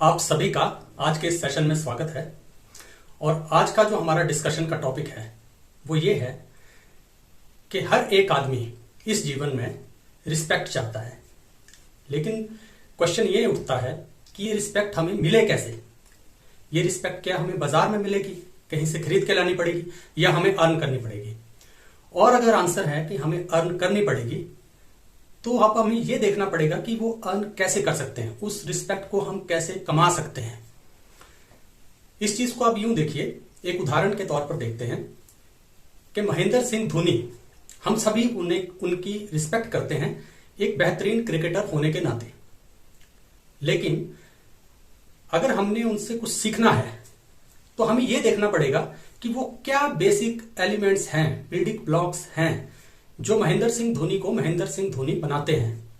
आप सभी का आज के इस सेशन में स्वागत है। और आज का जो हमारा डिस्कशन का टॉपिक है वो ये है कि हर एक आदमी इस जीवन में रिस्पेक्ट चाहता है, लेकिन क्वेश्चन ये उठता है कि ये रिस्पेक्ट हमें मिले कैसे। ये रिस्पेक्ट क्या हमें बाजार में मिलेगी, कहीं से खरीद के लानी पड़ेगी, या हमें अर्न करनी पड़ेगी? और अगर आंसर है कि हमें अर्न करनी पड़ेगी तो अब हमें यह देखना पड़ेगा कि वो अर्न कैसे कर सकते हैं, उस रिस्पेक्ट को हम कैसे कमा सकते हैं। इस चीज को आप यूं देखिए, एक उदाहरण के तौर पर देखते हैं कि महेंद्र सिंह धोनी, हम सभी उनकी रिस्पेक्ट करते हैं एक बेहतरीन क्रिकेटर होने के नाते। लेकिन अगर हमने उनसे कुछ सीखना है तो हमें यह देखना पड़ेगा कि वो क्या बेसिक एलिमेंट्स हैं, बिल्डिंग ब्लॉक्स हैं जो महेंद्र सिंह धोनी को महेंद्र सिंह धोनी बनाते हैं।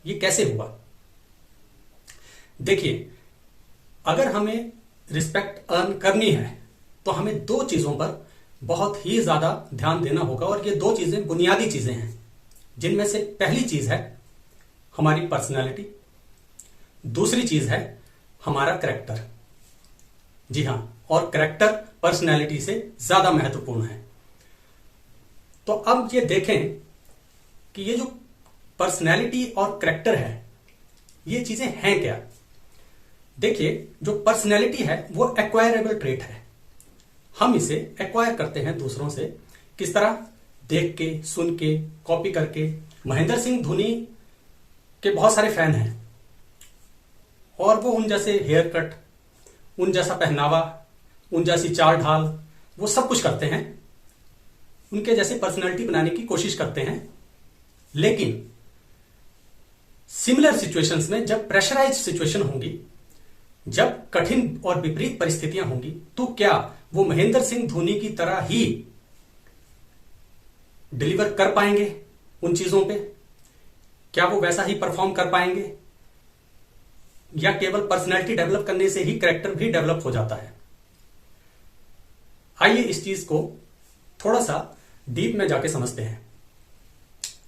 ये कैसे हुआ? देखिए, अगर हमें रिस्पेक्ट अर्न करनी है तो हमें दो चीजों पर बहुत ही ज्यादा ध्यान देना होगा, और ये दो चीजें बुनियादी चीजें हैं, जिनमें से पहली चीज है हमारी पर्सनालिटी, दूसरी चीज है हमारा कैरेक्टर। जी हां, और कैरेक्टर पर्सनालिटी से ज्यादा महत्वपूर्ण है। तो अब ये देखें कि ये जो पर्सनैलिटी और कैरेक्टर है, ये चीजें हैं क्या। देखिए, जो पर्सनैलिटी है वो एक्वायरेबल ट्रेट है। हम इसे एक्वायर करते हैं दूसरों से। किस तरह? देख के, सुन के, कॉपी करके। महेंद्र सिंह धोनी के बहुत सारे फैन हैं और वो उन जैसे हेयर कट, उन जैसा पहनावा, उन जैसी चाल ढाल, वो सब कुछ करते हैं, उनके जैसे पर्सनालिटी बनाने की कोशिश करते हैं। लेकिन सिमिलर सिचुएशंस में, जब प्रेशराइज सिचुएशन होंगी, जब कठिन और विपरीत परिस्थितियां होंगी, तो क्या वो महेंद्र सिंह धोनी की तरह ही डिलीवर कर पाएंगे उन चीजों पे? क्या वो वैसा ही परफॉर्म कर पाएंगे, या केवल पर्सनैलिटी डेवलप करने से ही कैरेक्टर भी डेवलप हो जाता है? आइए इस चीज को थोड़ा सा डीप में जाके समझते हैं।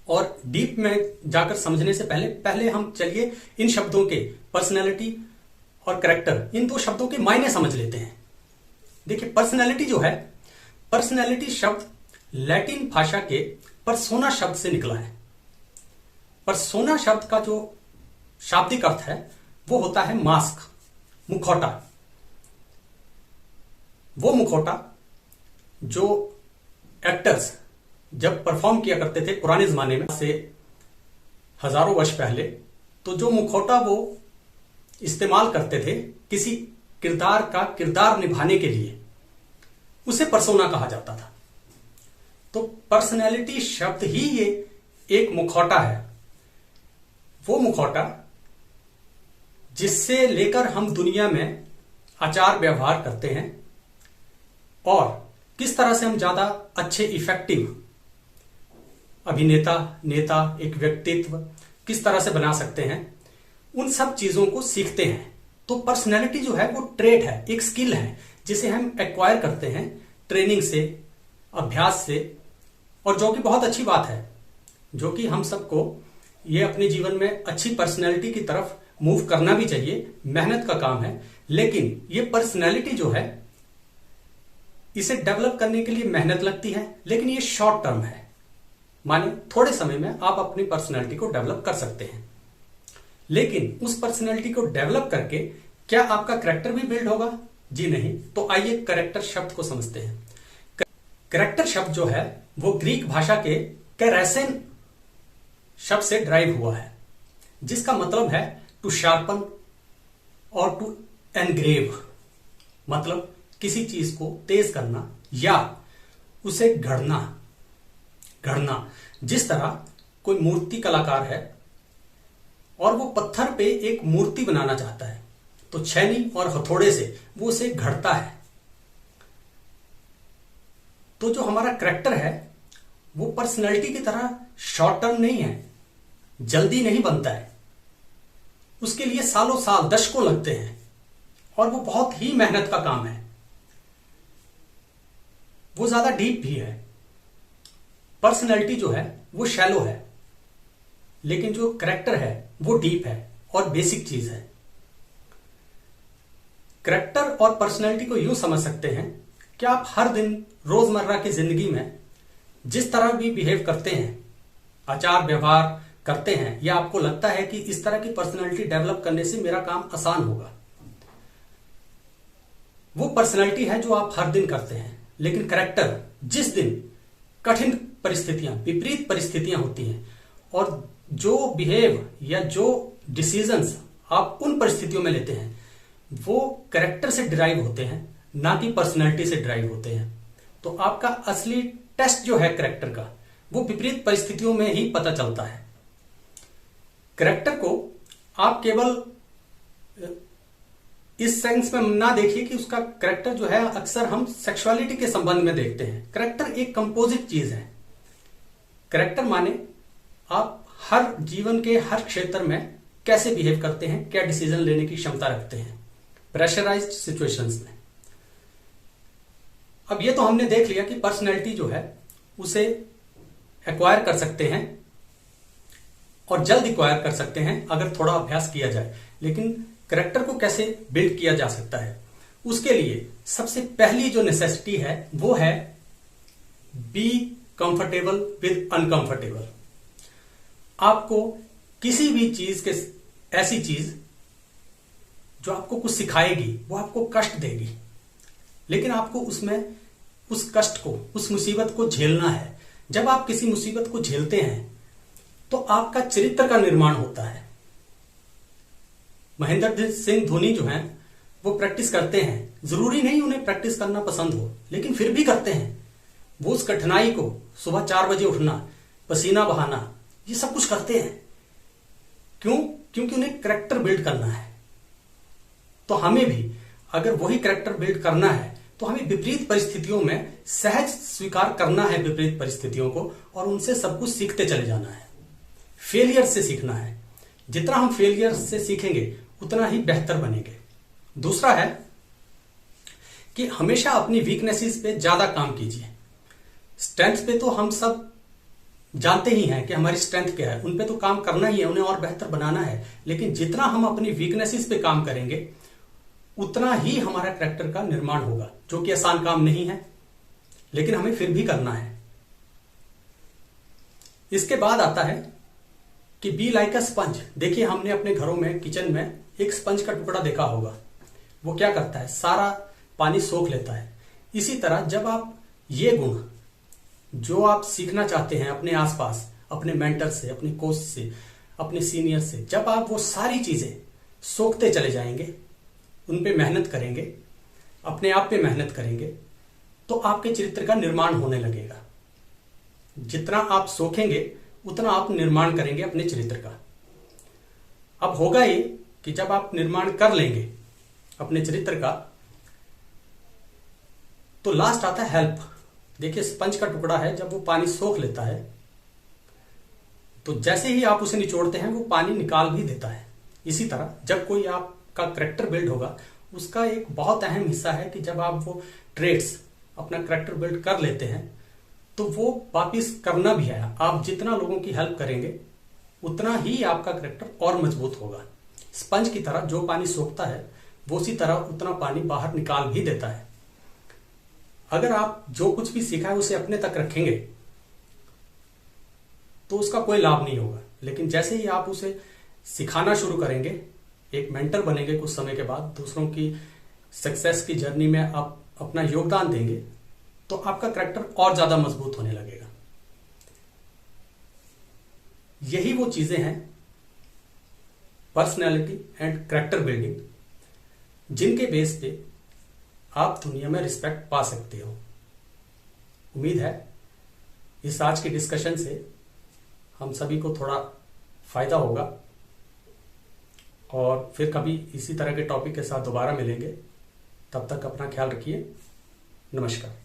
और डीप में जाकर समझने से पहले हम चलिए इन शब्दों के, पर्सनैलिटी और कैरेक्टर, इन दो शब्दों के मायने समझ लेते हैं। देखिए, पर्सनैलिटी जो है, पर्सनैलिटी शब्द लैटिन भाषा के परसोना शब्द से निकला है। परसोना शब्द का जो शाब्दिक अर्थ है वो होता है मास्क, मुखौटा। वो मुखौटा जो एक्टर्स जब परफॉर्म किया करते थे पुराने जमाने में, से हजारों वर्ष पहले, तो जो मुखौटा वो इस्तेमाल करते थे किसी किरदार का किरदार निभाने के लिए, उसे परसोना कहा जाता था। तो पर्सनैलिटी शब्द ही ये एक मुखौटा है, वो मुखौटा जिससे लेकर हम दुनिया में आचार व्यवहार करते हैं और किस तरह से हम ज्यादा अच्छे इफेक्टिव अभिनेता, नेता, एक व्यक्तित्व किस तरह से बना सकते हैं, उन सब चीजों को सीखते हैं। तो पर्सनैलिटी जो है वो ट्रेट है, एक स्किल है जिसे हम एक्वायर करते हैं ट्रेनिंग से, अभ्यास से, और जो कि बहुत अच्छी बात है, जो कि हम सबको ये अपने जीवन में अच्छी पर्सनैलिटी की तरफ मूव करना भी चाहिए, मेहनत का काम है। लेकिन ये पर्सनैलिटी जो है, इसे डेवलप करने के लिए मेहनत लगती है, लेकिन ये शॉर्ट टर्म है। माने थोड़े समय में आप अपनी पर्सनैलिटी को डेवलप कर सकते हैं, लेकिन उस पर्सनैलिटी को डेवलप करके क्या आपका कैरेक्टर भी बिल्ड होगा? जी नहीं। तो आइए कैरेक्टर शब्द को समझते हैं। कैरेक्टर शब्द जो है वो ग्रीक भाषा के कैरेसेन शब्द से ड्राइव हुआ है, जिसका मतलब है टू शार्पन और टू एनग्रेव, मतलब किसी चीज को तेज करना या उसे गढ़ना। जिस तरह कोई मूर्ति कलाकार है और वो पत्थर पे एक मूर्ति बनाना चाहता है, तो छेनी और हथौड़े से वो उसे घड़ता है। तो जो हमारा कैरेक्टर है वो पर्सनैलिटी की तरह शॉर्ट टर्म नहीं है, जल्दी नहीं बनता है। उसके लिए सालों साल, दशकों लगते हैं, और वो बहुत ही मेहनत का काम है। वो ज्यादा डीप भी है। पर्सनैलिटी जो है वो शैलो है, लेकिन जो कैरेक्टर है वो डीप है और बेसिक चीज है। कैरेक्टर और पर्सनैलिटी को यूं समझ सकते हैं कि आप हर दिन रोजमर्रा की जिंदगी में जिस तरह भी बिहेव करते हैं, आचार व्यवहार करते हैं, या आपको लगता है कि इस तरह की पर्सनैलिटी डेवलप करने से मेरा काम आसान होगा, वो पर्सनैलिटी है जो आप हर दिन करते हैं। लेकिन कैरेक्टर जिस दिन कठिन परिस्थितियां, विपरीत परिस्थितियां होती हैं और जो बिहेव या जो डिसीजंस आप उन परिस्थितियों में लेते हैं वो कैरेक्टर से डिराइव होते हैं, ना कि पर्सनैलिटी से डिराइव होते हैं। तो आपका असली टेस्ट जो है कैरेक्टर का, वो विपरीत परिस्थितियों में ही पता चलता है। कैरेक्टर को आप केवल इस सेंस में ना देखिए कि उसका कैरेक्टर जो है अक्सर हम सेक्सुअलिटी के संबंध में देखते हैं। कैरेक्टर एक कंपोजिट चीज है। कैरेक्टर माने आप हर जीवन के हर क्षेत्र में कैसे बिहेव करते हैं, क्या डिसीजन लेने की क्षमता रखते हैं प्रेशराइज्ड सिचुएशंस में। अब ये तो हमने देख लिया कि पर्सनैलिटी जो है उसे एक्वायर कर सकते हैं और जल्द एक्वायर कर सकते हैं अगर थोड़ा अभ्यास किया जाए। लेकिन कैरेक्टर को कैसे बिल्ड किया जा सकता है, उसके लिए सबसे पहली जो नेसेसिटी है वो है बी कंफर्टेबल विद अनकंफर्टेबल। आपको किसी भी चीज के, ऐसी चीज जो आपको कुछ सिखाएगी वो आपको कष्ट देगी, लेकिन आपको उसमें उस कष्ट को, उस मुसीबत को झेलना है। जब आप किसी मुसीबत को झेलते हैं तो आपका चरित्र का निर्माण होता है। महेंद्र सिंह धोनी जो हैं वो प्रैक्टिस करते हैं, जरूरी नहीं उन्हें प्रैक्टिस करना पसंद हो, लेकिन फिर भी करते हैं। वो उस कठिनाई को, सुबह 4 बजे उठना, पसीना बहाना, ये सब कुछ करते हैं। क्यों? क्योंकि उन्हें कैरेक्टर बिल्ड करना है। तो हमें भी अगर वही कैरेक्टर बिल्ड करना है तो हमें विपरीत परिस्थितियों में सहज स्वीकार करना है विपरीत परिस्थितियों को, और उनसे सब कुछ सीखते चले जाना है। फेलियर से सीखना है। जितना हम फेलियर से सीखेंगे उतना ही बेहतर बनेंगे। दूसरा है कि हमेशा अपनी वीकनेसेस पे ज्यादा काम कीजिए। स्ट्रेंथ पे तो हम सब जानते ही हैं कि हमारी स्ट्रेंथ क्या है, उन पे तो काम करना ही है, उन्हें और बेहतर बनाना है। लेकिन जितना हम अपनी वीकनेसेस पे काम करेंगे उतना ही हमारा कैरेक्टर का निर्माण होगा, जो कि आसान काम नहीं है, लेकिन हमें फिर भी करना है। इसके बाद आता है कि बी लाइक अ स्पंज। देखिए, हमने अपने घरों में, किचन में एक स्पंज का टुकड़ा देखा होगा। वो क्या करता है? सारा पानी सोख लेता है। इसी तरह जब आप ये गुण जो आप सीखना चाहते हैं अपने आसपास, अपने मेंटर से, अपने कोच से, अपने सीनियर से, जब आप वो सारी चीजें सोखते चले जाएंगे, उन पे मेहनत करेंगे, अपने आप पे मेहनत करेंगे, तो आपके चरित्र का निर्माण होने लगेगा। जितना आप सोखेंगे उतना आप निर्माण करेंगे अपने चरित्र का। अब होगा ये कि जब आप निर्माण कर लेंगे अपने चरित्र का, तो लास्ट आता है हेल्प। देखिए, स्पंज का टुकड़ा है, जब वो पानी सोख लेता है तो जैसे ही आप उसे निचोड़ते हैं वो पानी निकाल भी देता है। इसी तरह जब कोई आपका कैरेक्टर बिल्ड होगा, उसका एक बहुत अहम हिस्सा है कि जब आप वो ट्रेड्स, अपना कैरेक्टर बिल्ड कर लेते हैं, तो वो वापिस करना भी है। आप जितना लोगों की हेल्प करेंगे उतना ही आपका कैरेक्टर और मजबूत होगा। स्पंज की तरह जो पानी सोखता है वो उसी तरह उतना पानी बाहर निकाल भी देता है। अगर आप जो कुछ भी सीखा है उसे अपने तक रखेंगे तो उसका कोई लाभ नहीं होगा। लेकिन जैसे ही आप उसे सिखाना शुरू करेंगे, एक मेंटर बनेंगे, कुछ समय के बाद दूसरों की सक्सेस की जर्नी में आप अपना योगदान देंगे, तो आपका कैरेक्टर और ज्यादा मजबूत होने लगेगा। यही वो चीजें हैं पर्सनैलिटी एंड कैरेक्टर बिल्डिंग, जिनके बेस पे आप दुनिया में रिस्पेक्ट पा सकते हो। उम्मीद है इस आज के डिस्कशन से हम सभी को थोड़ा फायदा होगा, और फिर कभी इसी तरह के टॉपिक के साथ दोबारा मिलेंगे। तब तक अपना ख्याल रखिए। नमस्कार।